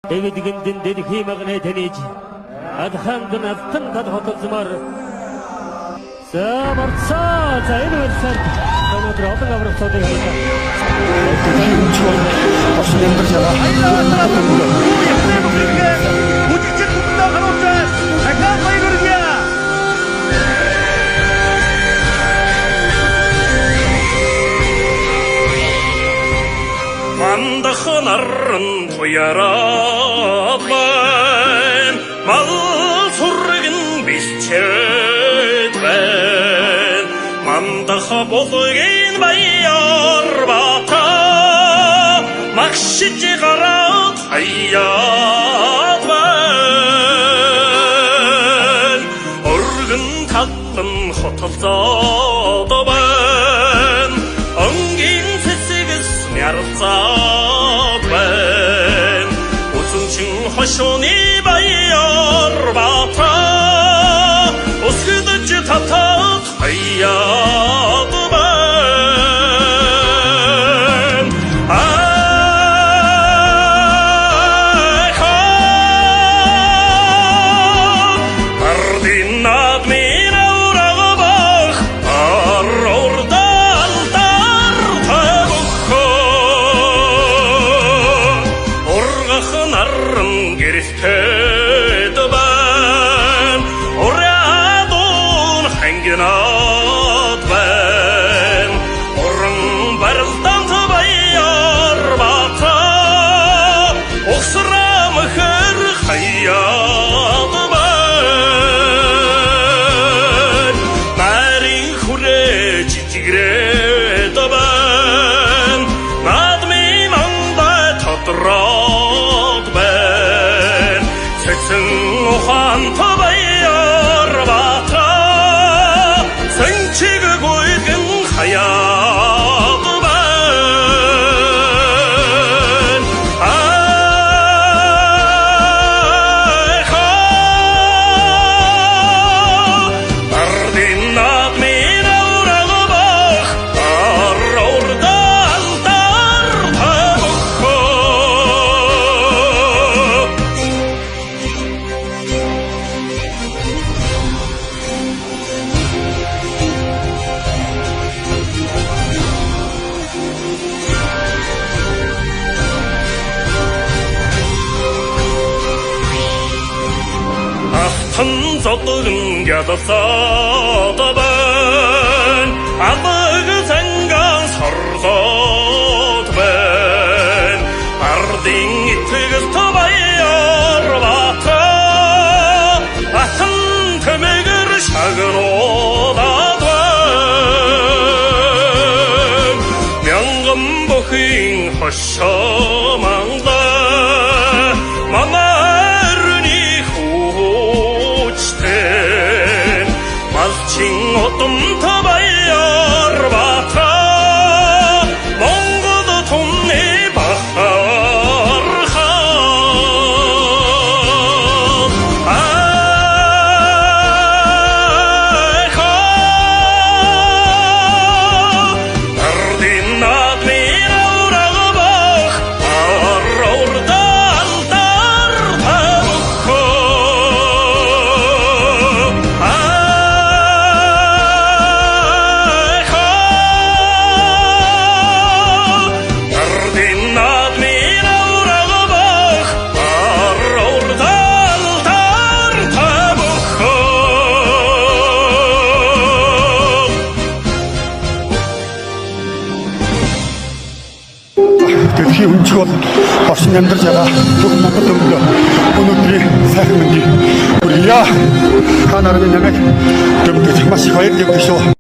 Эвидгиндин дэлхий магнай таниж адханган алтан тал хотолзмаар самарцаа за энэ версанд өнөөдөр олон аврагчдыг хайрлаа. Дэлхийн өмч бол орчин амьдрал ягаа. Үжигчд бүгдээ харуулсан. Дахиад баярлалаа. Мандах наран туяраад байна. Мал сурган бисчээд байна. Мандах болгын баяр бата магшиж гараад хаяад байна. Өргөн талдан хотолцоод байна. Онгийн цэцэгс мярцаад байна. Үзүнчин хошууны баяр бата өсгөдөж татаад хаяад байна. Ардын надмин аврагбах арордал тартабухо ургах наран гэрхтэд байна. Урадун хангинаад байна. Уран барилдан баяр бата ухсрамхэр хаяад байна. Нарийн хүрээ жижигрээд байна. Надмын мандаа тодроод байна. Цэцэн ухаантай баяр бата сэнчиг гүйгэн хаяад байна. Ардын надмин аврагбах арордал тартабухо Ахтан зодгон ядасаад байна. Алаг занган сорлоод байна. Ардын итгэгт баяр бата асан тэмэгэр шагнуулаад байна. Мянган бүхийн хошоо мангай манарны хүчтэй малчин одомтой баяр бата Монгол түмний бахар ардын надмин аврагбах арордал тартабухо ардын надмин аврагбах арордал тартабухо Дэлхийн өмч бол орчин амьдрал ягаа. Бүх Монгол өнгөө өнөөдрийн сайхан мэндийг хүргье. Та нарыг намайг дөмдөж маш их баярлалаа шүү.